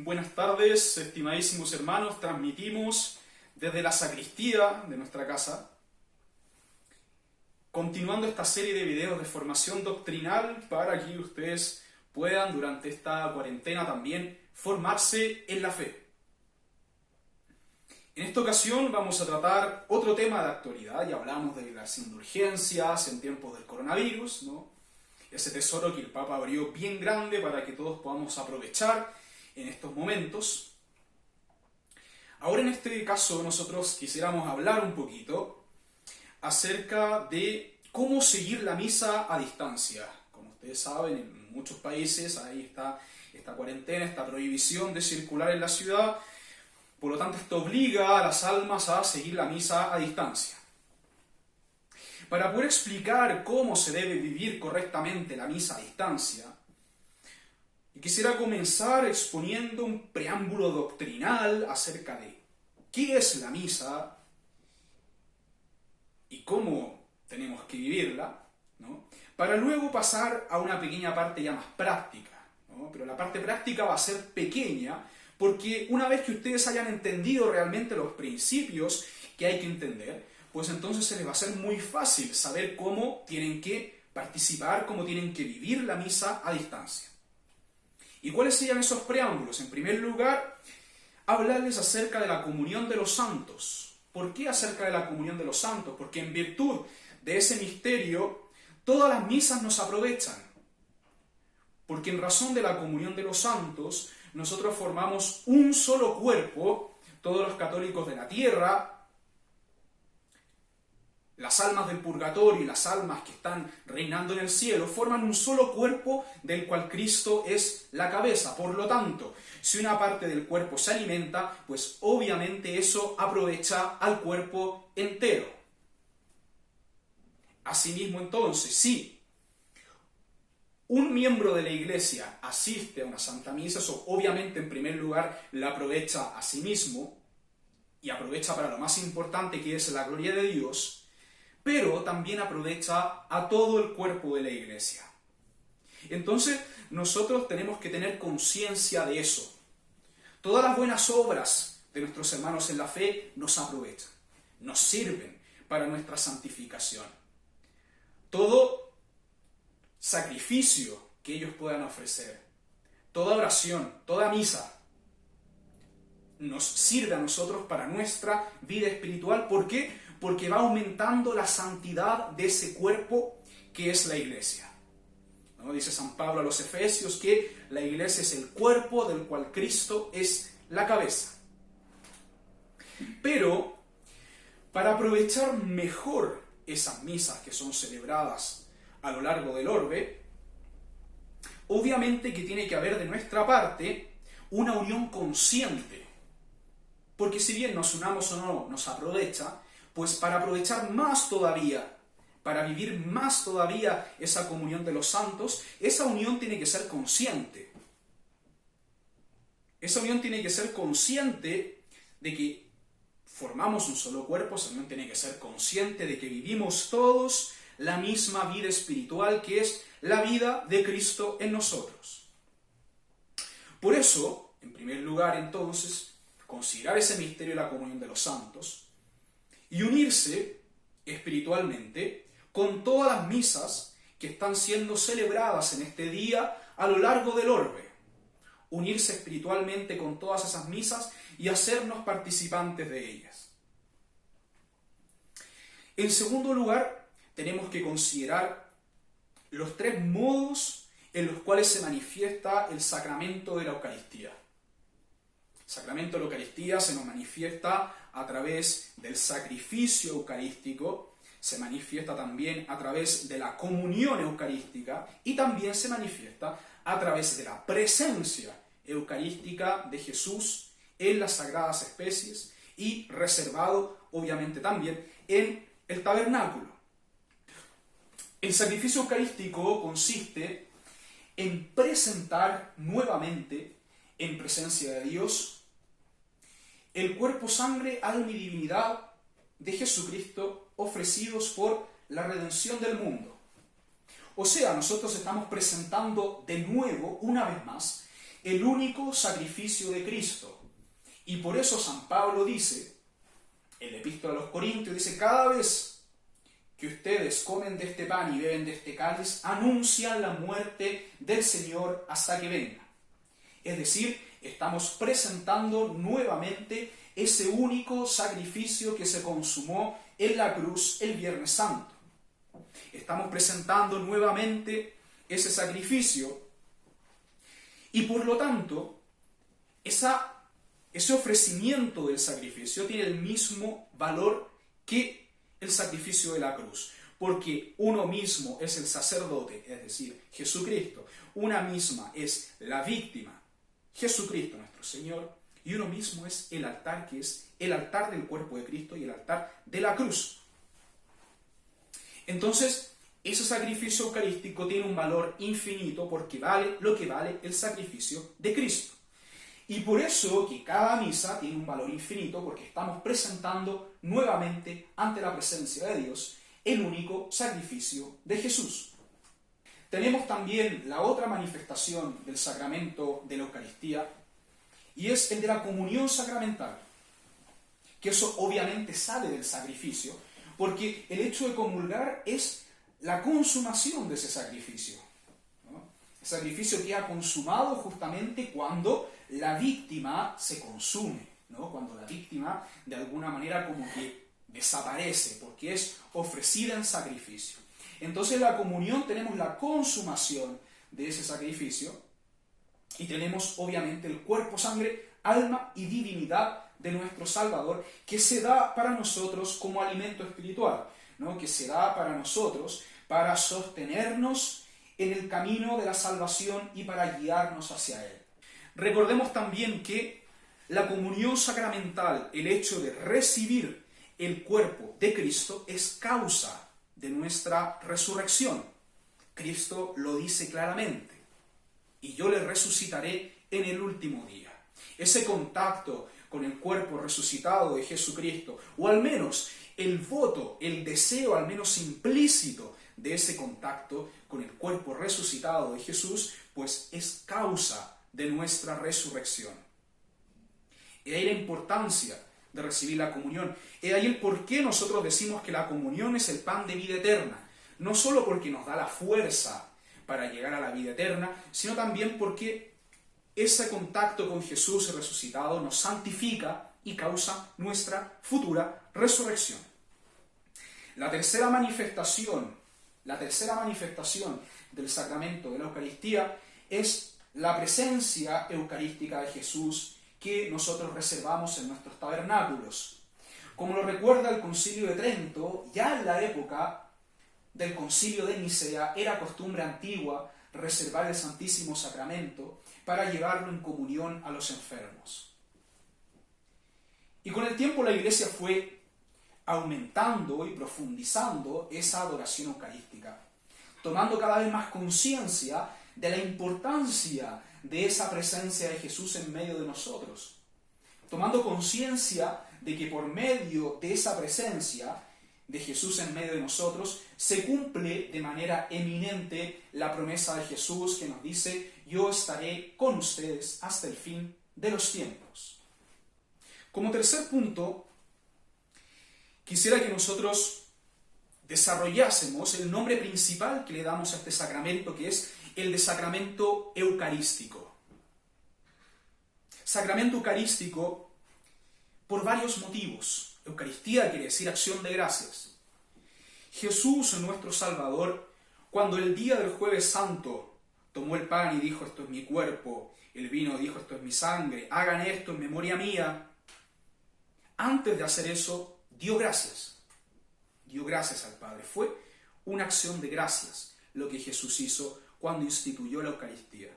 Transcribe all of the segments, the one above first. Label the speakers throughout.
Speaker 1: Buenas tardes, estimadísimos hermanos. Transmitimos desde la sacristía de nuestra casa, continuando esta serie de videos de formación doctrinal para que ustedes puedan durante esta cuarentena también formarse en la fe. En esta ocasión vamos a tratar otro tema de actualidad. Ya hablamos de las indulgencias en tiempos del coronavirus, ¿no? Ese tesoro que el Papa abrió bien grande para que todos podamos aprovechar en estos momentos. Ahora en este caso nosotros quisiéramos hablar un poquito acerca de cómo seguir la misa a distancia. Como ustedes saben, en muchos países ahí está esta cuarentena, esta prohibición de circular en la ciudad. Por lo tanto, esto obliga a las almas a seguir la misa a distancia. Para poder explicar cómo se debe vivir correctamente la misa a distancia, quisiera comenzar exponiendo un preámbulo doctrinal acerca de qué es la misa y cómo tenemos que vivirla, ¿no? Para luego pasar a una pequeña parte ya más práctica, ¿no? Pero la parte práctica va a ser pequeña porque una vez que ustedes hayan entendido realmente los principios que hay que entender, pues entonces se les va a ser muy fácil saber cómo tienen que participar, cómo tienen que vivir la misa a distancia. ¿Y cuáles serían esos preámbulos? En primer lugar, hablarles acerca de la comunión de los santos. ¿Por qué acerca de la comunión de los santos? Porque en virtud de ese misterio, todas las misas nos aprovechan. Porque en razón de la comunión de los santos, nosotros formamos un solo cuerpo, todos los católicos de la tierra, las almas del purgatorio y las almas que están reinando en el cielo forman un solo cuerpo del cual Cristo es la cabeza. Por lo tanto, si una parte del cuerpo se alimenta, pues obviamente eso aprovecha al cuerpo entero. Asimismo, entonces, si un miembro de la Iglesia asiste a una Santa Misa, eso obviamente en primer lugar la aprovecha a sí mismo y aprovecha para lo más importante, que es la gloria de Dios, pero también aprovecha a todo el cuerpo de la Iglesia. Entonces, nosotros tenemos que tener conciencia de eso. Todas las buenas obras de nuestros hermanos en la fe nos aprovechan, nos sirven para nuestra santificación. Todo sacrificio que ellos puedan ofrecer, toda oración, toda misa, nos sirve a nosotros para nuestra vida espiritual. ¿Por qué? Porque va aumentando la santidad de ese cuerpo que es la Iglesia, ¿no? Dice San Pablo a los Efesios que la Iglesia es el cuerpo del cual Cristo es la cabeza. Pero, para aprovechar mejor esas misas que son celebradas a lo largo del orbe, obviamente que tiene que haber de nuestra parte una unión consciente. Porque si bien nos unamos o no nos aprovecha, pues para aprovechar más todavía, para vivir más todavía esa comunión de los santos, esa unión tiene que ser consciente. Esa unión tiene que ser consciente de que formamos un solo cuerpo, esa unión tiene que ser consciente de que vivimos todos la misma vida espiritual, que es la vida de Cristo en nosotros. Por eso, en primer lugar, entonces, considerar ese misterio de la comunión de los santos y unirse espiritualmente con todas las misas que están siendo celebradas en este día a lo largo del orbe. Unirse espiritualmente con todas esas misas y hacernos participantes de ellas. En segundo lugar, tenemos que considerar los tres modos en los cuales se manifiesta el sacramento de la Eucaristía. El sacramento de la Eucaristía se nos manifiesta a través del sacrificio eucarístico, se manifiesta también a través de la comunión eucarística y también se manifiesta a través de la presencia eucarística de Jesús en las sagradas especies y reservado obviamente también en el tabernáculo. El sacrificio eucarístico consiste en presentar nuevamente en presencia de Dios el cuerpo, sangre, alma y divinidad de Jesucristo ofrecidos por la redención del mundo. O sea, nosotros estamos presentando de nuevo, una vez más, el único sacrificio de Cristo. Y por eso San Pablo dice, en la Epístola a los Corintios, dice, cada vez que ustedes comen de este pan y beben de este cáliz, anuncian la muerte del Señor hasta que venga. Es decir, estamos presentando nuevamente ese único sacrificio que se consumó en la cruz el Viernes Santo. Estamos presentando nuevamente ese sacrificio y por lo tanto ese ofrecimiento del sacrificio tiene el mismo valor que el sacrificio de la cruz, porque uno mismo es el sacerdote, es decir, Jesucristo, una misma es la víctima, Jesucristo nuestro Señor, y uno mismo es el altar, que es el altar del cuerpo de Cristo y el altar de la cruz. Entonces, ese sacrificio eucarístico tiene un valor infinito porque vale lo que vale el sacrificio de Cristo. Y por eso que cada misa tiene un valor infinito, porque estamos presentando nuevamente ante la presencia de Dios el único sacrificio de Jesús. Tenemos también la otra manifestación del sacramento de la Eucaristía, y es el de la comunión sacramental, que eso obviamente sale del sacrificio, porque el hecho de comulgar es la consumación de ese sacrificio, ¿no? El sacrificio que ha consumado justamente cuando la víctima se consume, ¿no? Cuando la víctima de alguna manera como que desaparece, porque es ofrecida en sacrificio. Entonces en la comunión tenemos la consumación de ese sacrificio y tenemos obviamente el cuerpo, sangre, alma y divinidad de nuestro Salvador, que se da para nosotros como alimento espiritual, ¿no? Que se da para nosotros para sostenernos en el camino de la salvación y para guiarnos hacia Él. Recordemos también que la comunión sacramental, el hecho de recibir el cuerpo de Cristo, es causa de nuestra resurrección. Cristo lo dice claramente, y yo le resucitaré en el último día. Ese contacto con el cuerpo resucitado de Jesucristo, o al menos el voto, el deseo al menos implícito de ese contacto con el cuerpo resucitado de Jesús, pues es causa de nuestra resurrección. Y ahí la importancia de recibir la comunión. Y ahí el por qué nosotros decimos que la comunión es el pan de vida eterna. No solo porque nos da la fuerza para llegar a la vida eterna, sino también porque ese contacto con Jesús resucitado nos santifica y causa nuestra futura resurrección. La tercera manifestación del sacramento de la Eucaristía es la presencia eucarística de Jesús que nosotros reservamos en nuestros tabernáculos. Como lo recuerda el Concilio de Trento, ya en la época del Concilio de Nicea era costumbre antigua reservar el Santísimo Sacramento para llevarlo en comunión a los enfermos. Y con el tiempo la Iglesia fue aumentando y profundizando esa adoración eucarística, tomando cada vez más conciencia de la importancia de esa presencia de Jesús en medio de nosotros, tomando conciencia de que por medio de esa presencia de Jesús en medio de nosotros se cumple de manera eminente la promesa de Jesús que nos dice: yo estaré con ustedes hasta el fin de los tiempos. Como tercer punto, quisiera que nosotros desarrollásemos el nombre principal que le damos a este sacramento, que es el de sacramento eucarístico. Sacramento eucarístico por varios motivos. Eucaristía quiere decir acción de gracias. Jesús, nuestro Salvador, cuando el día del Jueves Santo tomó el pan y dijo: esto es mi cuerpo, el vino dijo: esto es mi sangre, hagan esto en memoria mía. Antes de hacer eso, dio gracias al Padre. Fue una acción de gracias lo que Jesús hizo cuando instituyó la Eucaristía.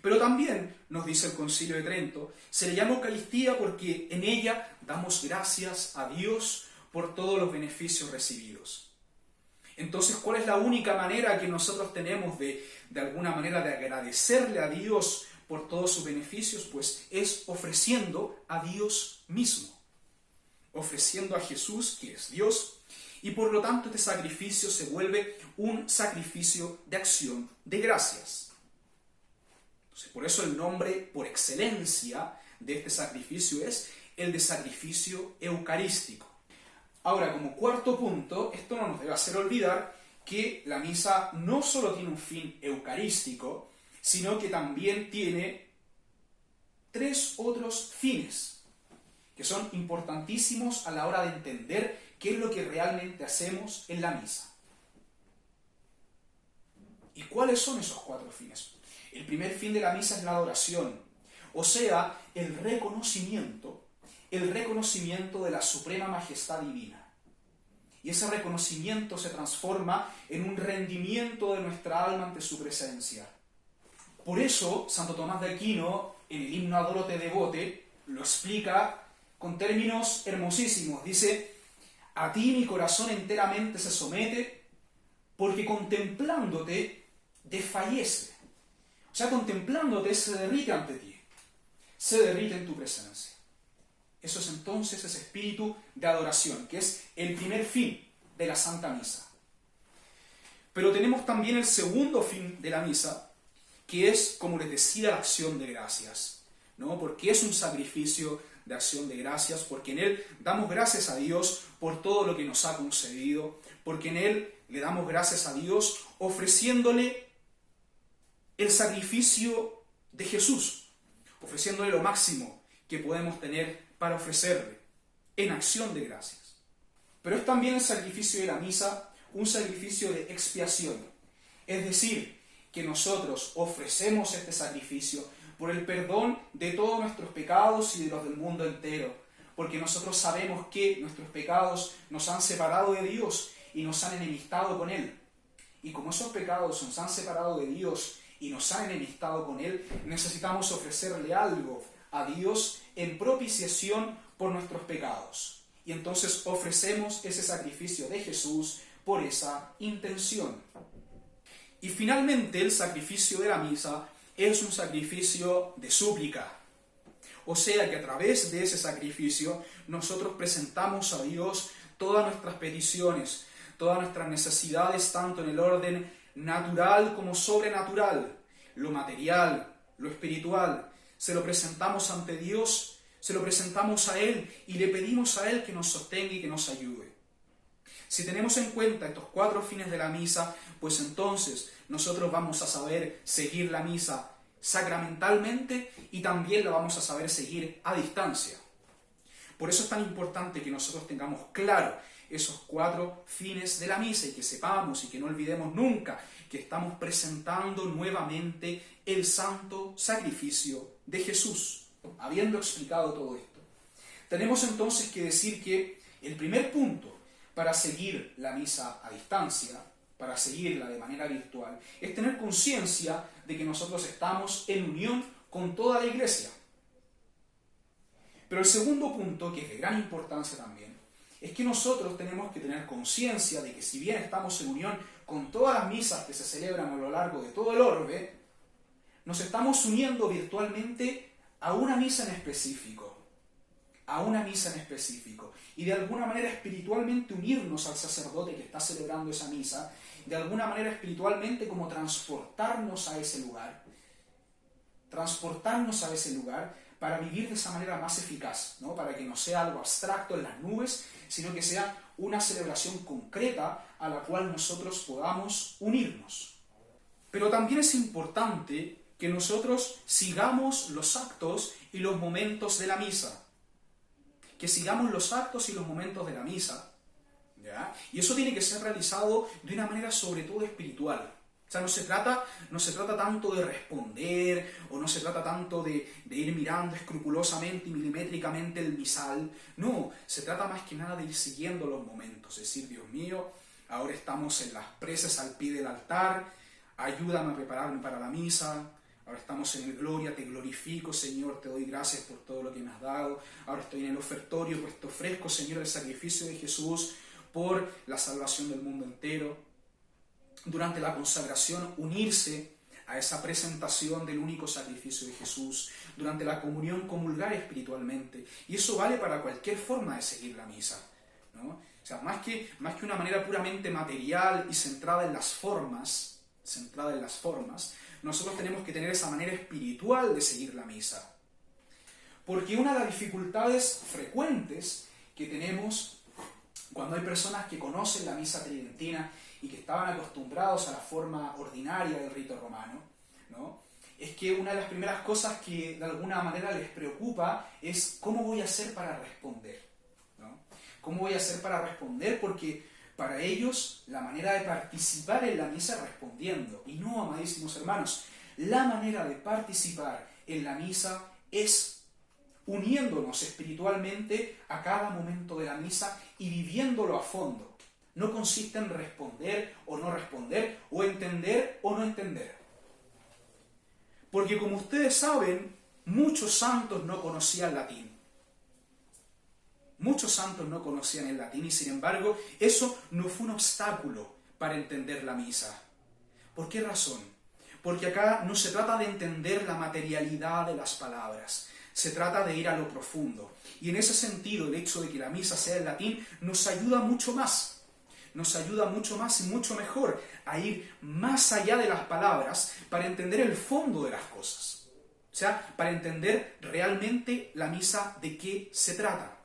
Speaker 1: Pero también, nos dice el Concilio de Trento, se le llama Eucaristía porque en ella damos gracias a Dios por todos los beneficios recibidos. Entonces, ¿cuál es la única manera que nosotros tenemos de alguna manera de agradecerle a Dios por todos sus beneficios? Pues es ofreciendo a Dios mismo, ofreciendo a Jesús, que es Dios, y por lo tanto este sacrificio se vuelve un sacrificio de acción de gracias. Entonces, por eso el nombre por excelencia de este sacrificio es el de sacrificio eucarístico. Ahora, como cuarto punto, esto no nos debe hacer olvidar que la misa no solo tiene un fin eucarístico, sino que también tiene 3 otros fines, que son importantísimos a la hora de entender qué es lo que realmente hacemos en la misa. ¿Y cuáles son esos 4 fines? El primer fin de la misa es la adoración, o sea, el reconocimiento de la suprema majestad divina. Y ese reconocimiento se transforma en un rendimiento de nuestra alma ante su presencia. Por eso, Santo Tomás de Aquino, en el himno Adoro te devote, lo explica con términos hermosísimos. Dice, a ti mi corazón enteramente se somete, porque contemplándote desfallece. O sea, contemplándote se derrite ante ti, se derrite en tu presencia. Eso es entonces ese espíritu de adoración, que es el primer fin de la Santa Misa. Pero tenemos también el segundo fin de la misa, que es, como les decía, la acción de gracias, ¿no? Porque es un sacrificio de acción de gracias, porque en él damos gracias a Dios por todo lo que nos ha concedido, porque en él le damos gracias a Dios ofreciéndole el sacrificio de Jesús, ofreciéndole lo máximo que podemos tener para ofrecerle en acción de gracias. Pero es también el sacrificio de la misa un sacrificio de expiación, es decir, que nosotros ofrecemos este sacrificio por el perdón de todos nuestros pecados y de los del mundo entero, porque nosotros sabemos que nuestros pecados nos han separado de Dios y nos han enemistado con Él. Y como esos pecados nos han separado de Dios y nos han enemistado con Él, necesitamos ofrecerle algo a Dios en propiciación por nuestros pecados. Y entonces ofrecemos ese sacrificio de Jesús por esa intención. Y finalmente el sacrificio de la misa es un sacrificio de súplica. O sea que a través de ese sacrificio nosotros presentamos a Dios todas nuestras peticiones, todas nuestras necesidades, tanto en el orden natural como sobrenatural, lo material, lo espiritual. Se lo presentamos ante Dios, se lo presentamos a Él y le pedimos a Él que nos sostenga y que nos ayude. Si tenemos en cuenta estos 4 fines de la misa, pues entonces nosotros vamos a saber seguir la misa sacramentalmente y también la vamos a saber seguir a distancia. Por eso es tan importante que nosotros tengamos claro esos 4 fines de la misa y que sepamos y que no olvidemos nunca que estamos presentando nuevamente el santo sacrificio de Jesús. Habiendo explicado todo esto, tenemos entonces que decir que el primer punto para seguir la misa a distancia, para seguirla de manera virtual, es tener conciencia de que nosotros estamos en unión con toda la Iglesia. Pero el segundo punto, que es de gran importancia también, es que nosotros tenemos que tener conciencia de que si bien estamos en unión con todas las misas que se celebran a lo largo de todo el orbe, nos estamos uniendo virtualmente a una misa en específico, y de alguna manera espiritualmente unirnos al sacerdote que está celebrando esa misa, de alguna manera espiritualmente como transportarnos a ese lugar para vivir de esa manera más eficaz, ¿no? Para que no sea algo abstracto en las nubes, sino que sea una celebración concreta a la cual nosotros podamos unirnos. Pero también es importante que nosotros sigamos los actos y los momentos de la misa. ¿Ya? Y eso tiene que ser realizado de una manera sobre todo espiritual. O sea, no se trata tanto de responder, o no se trata tanto de ir mirando escrupulosamente y milimétricamente el misal. No, se trata más que nada de ir siguiendo los momentos. Es decir, Dios mío, ahora estamos en las preces al pie del altar, ayúdame a prepararme para la misa. Ahora estamos en el Gloria, te glorifico, Señor, te doy gracias por todo lo que me has dado. Ahora estoy en el ofertorio, pues te ofrezco, Señor, el sacrificio de Jesús por la salvación del mundo entero. Durante la consagración, unirse a esa presentación del único sacrificio de Jesús. Durante la comunión, comulgar espiritualmente. Y eso vale para cualquier forma de seguir la misa, ¿no? O sea, más que una manera puramente material y centrada en las formas, nosotros tenemos que tener esa manera espiritual de seguir la misa. Porque una de las dificultades frecuentes que tenemos cuando hay personas que conocen la misa tridentina y que estaban acostumbrados a la forma ordinaria del rito romano, ¿no?, es que una de las primeras cosas que de alguna manera les preocupa es cómo voy a hacer para responder, ¿no? ¿Cómo voy a hacer para responder? Porque para ellos la manera de participar en la misa es respondiendo. Y no, amadísimos hermanos, la manera de participar en la misa es uniéndonos espiritualmente a cada momento de la misa y viviéndolo a fondo. No consiste en responder o no responder, o entender o no entender. Porque como ustedes saben, muchos santos no conocían latín. Muchos santos no conocían el latín y sin embargo eso no fue un obstáculo para entender la misa. ¿Por qué razón? Porque acá no se trata de entender la materialidad de las palabras, se trata de ir a lo profundo. Y en ese sentido el hecho de que la misa sea en latín nos ayuda mucho más. Nos ayuda mucho más y mucho mejor a ir más allá de las palabras para entender el fondo de las cosas. O sea, para entender realmente la misa de qué se trata.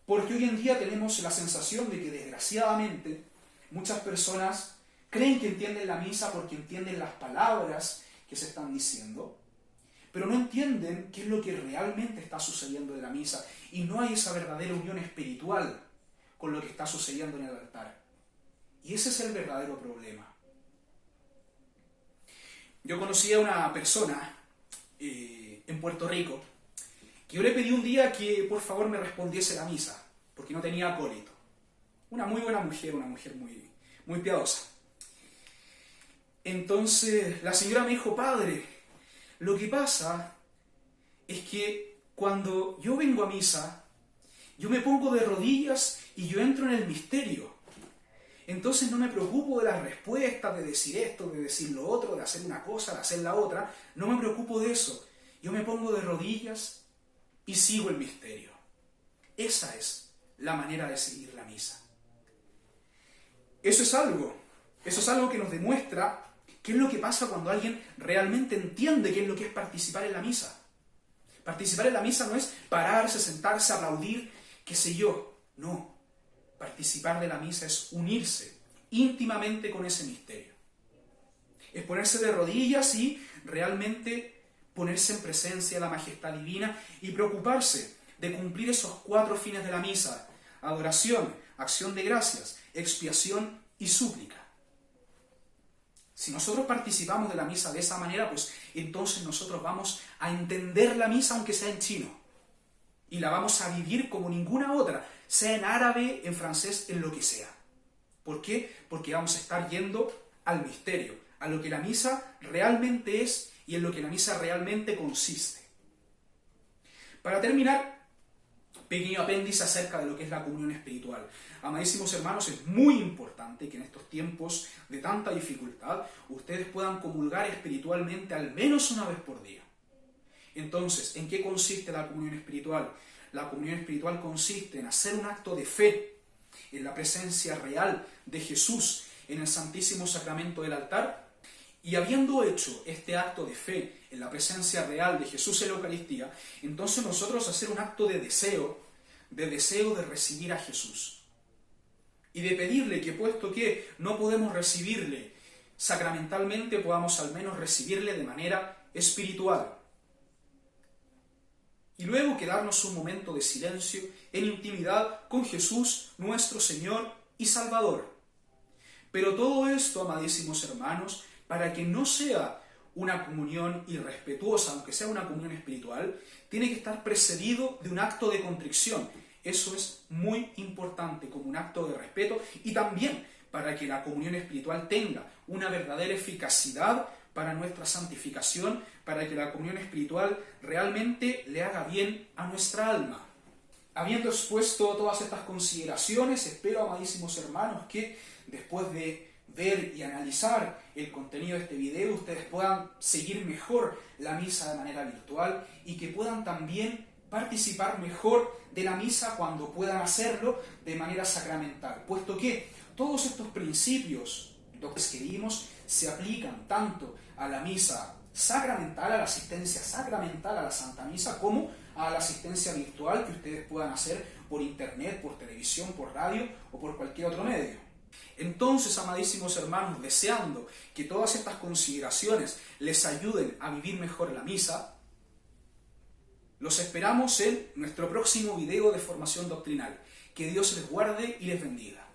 Speaker 1: Porque hoy en día tenemos la sensación de que desgraciadamente muchas personas creen que entienden la misa porque entienden las palabras que se están diciendo, pero no entienden qué es lo que realmente está sucediendo en la misa y no hay esa verdadera unión espiritual con lo que está sucediendo en el altar. Y ese es el verdadero problema. Yo conocí a una persona en Puerto Rico que yo le pedí un día que por favor me respondiese la misa, porque no tenía acólito. Una muy buena mujer, una mujer muy piadosa. Entonces la señora me dijo: padre, lo que pasa es que cuando yo vengo a misa, yo me pongo de rodillas y yo entro en el misterio. Entonces no me preocupo de las respuestas, de decir esto, de decir lo otro, de hacer una cosa, de hacer la otra. No me preocupo de eso. Yo me pongo de rodillas y sigo el misterio. Esa es la manera de seguir la misa. Eso es algo que nos demuestra qué es lo que pasa cuando alguien realmente entiende qué es lo que es participar en la misa. Participar en la misa no es pararse, sentarse, aplaudir, qué sé yo. No. Participar de la misa es unirse íntimamente con ese misterio. Es ponerse de rodillas y realmente ponerse en presencia de la majestad divina y preocuparse de cumplir esos 4 fines de la misa: adoración, acción de gracias, expiación y súplica. Si nosotros participamos de la misa de esa manera, pues entonces nosotros vamos a entender la misa aunque sea en chino. Y la vamos a vivir como ninguna otra, sea en árabe, en francés, en lo que sea. ¿Por qué? Porque vamos a estar yendo al misterio, a lo que la misa realmente es y en lo que la misa realmente consiste. Para terminar, pequeño apéndice acerca de lo que es la comunión espiritual. Amadísimos hermanos, es muy importante que en estos tiempos de tanta dificultad ustedes puedan comulgar espiritualmente al menos una vez por día. Entonces, ¿en qué consiste la comunión espiritual? La comunión espiritual consiste en hacer un acto de fe en la presencia real de Jesús en el Santísimo Sacramento del altar, y habiendo hecho este acto de fe en la presencia real de Jesús en la Eucaristía, entonces nosotros hacer un acto de deseo de recibir a Jesús. Y de pedirle que, puesto que no podemos recibirle sacramentalmente, podamos al menos recibirle de manera espiritual. Y luego quedarnos un momento de silencio en intimidad con Jesús, nuestro Señor y Salvador. Pero todo esto, amadísimos hermanos, para que no sea una comunión irrespetuosa, aunque sea una comunión espiritual, tiene que estar precedido de un acto de contrición. Eso es muy importante como un acto de respeto, y también para que la comunión espiritual tenga una verdadera eficacidad para nuestra santificación, para que la comunión espiritual realmente le haga bien a nuestra alma. Habiendo expuesto todas estas consideraciones, espero, amadísimos hermanos, que después de ver y analizar el contenido de este video, ustedes puedan seguir mejor la misa de manera virtual y que puedan también participar mejor de la misa cuando puedan hacerlo de manera sacramental, puesto que todos estos principios doctrinas que vimos se aplican tanto a la misa sacramental, a la asistencia sacramental a la Santa Misa, como a la asistencia virtual que ustedes puedan hacer por internet, por televisión, por radio o por cualquier otro medio. Entonces, amadísimos hermanos, deseando que todas estas consideraciones les ayuden a vivir mejor la misa, los esperamos en nuestro próximo video de formación doctrinal. Que Dios les guarde y les bendiga.